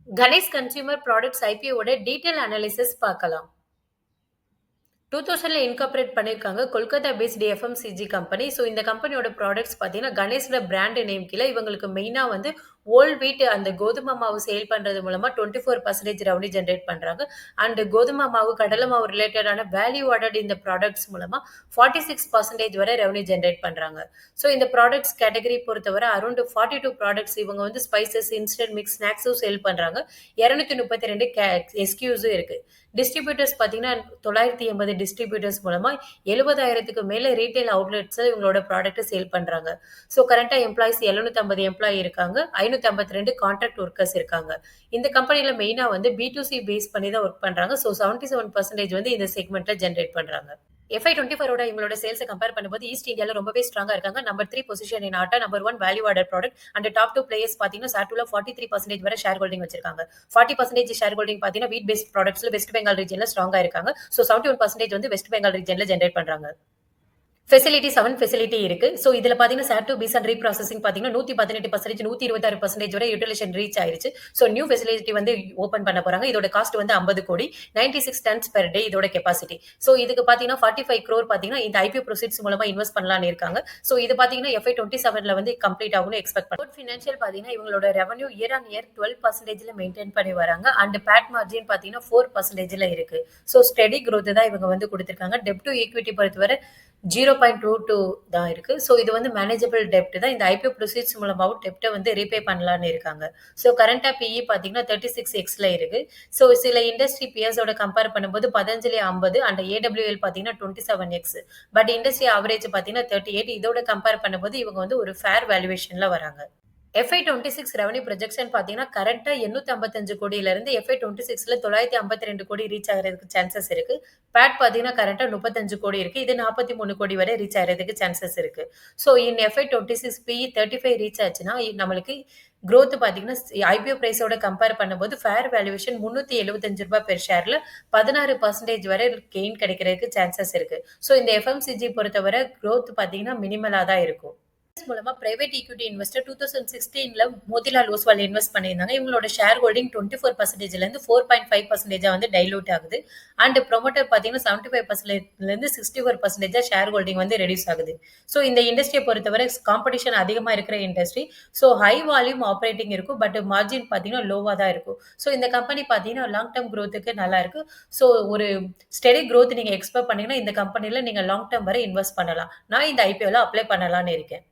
Ganesh consumer products ஐபிஓட detail analysis பார்க்கலாம். 2000ல இன்கார்ப்பரேட் பண்ணியிருக்காங்க. Kolkata based FMCG company. So இந்த கம்பெனியோட ப்ராடக்ட்ஸ் பார்த்தீங்கன்னா, கணேஷோட பிராண்ட் நேம் கீழ இவங்களுக்கு மெயினா வந்து ஹோல் வீட் அந்த கோதுமை மாவு சேல் பண்றது மூலமா 24% ரெவன்யூ ஜெனரேட் பண்றாங்க. அண்ட் கோதுமை மாவு, கடலை மாவு ரிலேட்டடான வேல்யூ ஆடட் இந்த ப்ராடக்ட்ஸ் மூலமா 46% வரை ரெவன்யூ ஜெனரேட் பண்றாங்க. ஸோ இந்த ப்ராடக்ட்ஸ் கேட்டகரி பொறுத்தவரை அரௌண்ட் 42 ப்ராடக்ட்ஸ் இவங்க வந்து ஸ்பைசஸ், இன்ஸ்டன்ட் மிக்ஸ், ஸ்நாக்ஸும் சேல் பண்றாங்க. 232 எஸ்கியூஸும் இருக்கு. டிஸ்ட்ரிபியூட்டர்ஸ் பார்த்தீங்கன்னா, 980 டிஸ்ட்ரிபியூட்டர்ஸ் மூலமா 70,000க்கு மேல ரீட்டெயில் அவுட்லெட்ஸ்ல இவங்களோட ப்ராடக்ட்ட சேல் பண்றாங்க. ஸோ கரண்ட்டா எம்ப்ளாயீஸ் 750 எம்ப்ளாயி இருக்காங்க. 552 கான்ட்ராக்ட் ஒர்க்கர்ஸ் இருக்காங்க. இந்த கம்பெனில மெயினா வந்து பி2சி பேஸ் பண்ணி தான் ஒர்க் பண்றாங்க. ஸோ 77% வந்து இந்த செக்மெண்ட்ல ஜெனரேட் பண்றாங்க. FY24ஓட இவங்களோட சேல்ஸ கம்பேர் பண்ணும்போது ஈஸ்ட் இந்தியால ரொம்பவே ஸ்ட்ராங்கா இருக்காங்க. Number 3 position in atta, number 1 value added product and top 2 players பார்த்தீங்கன்னா, சாட்டூல 43% வரை ஷேர் ஹோல்டிங் வச்சிருக்காங்க. 40% ஷேர் ஹோல்டிங் பார்த்தீங்கன்னா, வீட் பேஸ்ட் ப்ராடக்ட்ஸ்ல வெஸ்ட் பெங்கால் ரீஜன்ல ஸ்ட்ராங்கா இருக்காங்க. ஸோ 71% வந்து வெஸ்ட் பெங்கால் ரீஜன்ல ஜெனரேட் பண்றாங்க. ஃபெசிலிட்டி 7 ஃபெசிலிட்டி இருக்கு. ஸோ இதுல பாத்தீங்கன்னா சாட் பீஸ் அண்ட் ரீப்ராசஸிங் பாத்தீங்கன்னா 118%, 126% வரை யூட்டிலைசேஷன் ரீச் ஆயிருச்சு. ஸோ நியூ ஃபெசிலிட்டி வந்து ஓபன் பண்ண போறாங்க. இதோட காஸ்ட் வந்து 50 கோடி, 96 டன்ஸ் பெர் டே இதோட கெபாசிட்டி. ஸோ இதுக்கு பாத்தீங்கன்னா 45 crore பாத்தீங்கன்னா இந்த ஐபிஓ ப்ரொசீட்ஸ் மூலமா இன்வெஸ்ட் பண்ணலாம்னு இருக்காங்க. ஸோ இது பாத்தீங்கன்னா FY27ல வந்து கம்ப்ளீட் ஆகும்னு எக்ஸ்பெக்ட் பண்ணுறோம். ஃபினான்ஷியல் பாத்தீங்கன்னா இவங்களோட ரெவன்யூ இயர் ஆன் இயர் 12%ல மெயின்டைன் பண்ணி வராங்க. அண்ட் பேட் மார்ஜின் பாத்தீங்கன்னா 4%ல இருக்கு. ஸோ ஸ்டெடி growth தான் இவங்க வந்து கொடுத்திருக்காங்க. டெப்ட் டு ஈக்விட்டி பொறுத்தவரை 0.22 தான் இருக்கு. ஸோ இது வந்து மேனேஜபிள் டெப்ட் தான். இந்த ஐபிஓ ப்ரொசீட்ஸ் மூலமாவும் டெப்ட்ட வந்து ரீபே பண்ணலாம்னு இருக்காங்க. ஸோ கரண்டா பிஇ பார்த்தீங்கன்னா 36x இருக்கு. ஸோ சில இண்டஸ்ட்ரி பியர்ஸோட கம்பேர் பண்ணும்போது பதஞ்சலி 50 அண்ட் ஏடபிள்யூஎல் பார்த்தீங்கன்னா 27x. பட் இண்டஸ்ட்ரி ஆவரேஜ் பார்த்தீங்கன்னா 38. இதோட கம்பேர் பண்ணும்போது இவங்க வந்து ஒரு ஃபேர் வேல்யூவேஷன்ல வராங்க. FY26 ரெவன்யூ ப்ரொஜெக்ஷன் பார்த்தீங்கன்னா, கரண்ட்டா 855 கோடியிலிருந்து FY26ல 952 கோடி ரீச் ஆகுறதுக்கு சான்சஸ் இருக்கு. பேட் பார்த்தீங்கன்னா, கரண்ட்டா 35 கோடி இருக்கு. இது 43 கோடி வரை ரீச் ஆகுறதுக்கு சான்சஸ் இருக்கு. So in FY26 BE 35 reach ஆச்சுன்னா, நம்மளுக்கு குரோத் பார்த்தீங்கன்னா, ஐபிஓ பிரைஸோட கம்பேர் பண்ணும்போது ஃபேர் வேல்யூவேஷன் ரூ. 375 பெர் ஷேர்ல 16% வரை கெயின் கிடைக்கிறதுக்கு சான்சஸ் இருக்கு. ஸோ இந்த எஃப்எம்சிஜி பொறுத்தவரை குரோத் பார்த்தீங்கன்னா, மினிமலா தான் இருக்கும். மூலமா பிரைவேட் ஈக்விட்டி இன்வெஸ்டர் 2016ல மோதிலால் ஓஸ்வால் இன்வெஸ்ட் பண்ணியிருந்தாங்க. இவங்களோட ஷேர் ஹோல்டிங் 24%ல இருந்து 4.5% வந்து டைலூட் ஆகுது. அண்ட் ப்ரொமோட்டர் பார்த்தீங்கன்னா 75%ல இருந்து 64% ஷேர் ஹோல்டிங் வந்து ரெடியூஸ் ஆகுது. ஸோ இந்த இண்டஸ்ட்ரியை பொறுத்தவரை காம்படிஷன் அதிகமா இருக்கிற industry. So high volume operating இருக்கும். பட் மார்ஜின் பார்த்தீங்கன்னா லோவா தான் இருக்கும். ஸோ இந்த கம்பெனி பார்த்தீங்கன்னா லாங் டர்ம் growthக்கு நல்லா இருக்கு. ஸோ ஒரு ஸ்டெடி growth நீங்க எக்ஸ்பெக்ட் பண்ணீங்கன்னா இந்த கம்பெனில நீங்க லாங் டர்ம் வரை இன்வெஸ்ட் பண்ணலாம். நான் இந்த ஐபிஓல அப்ளை பண்ணலாம்னு இருக்கேன்.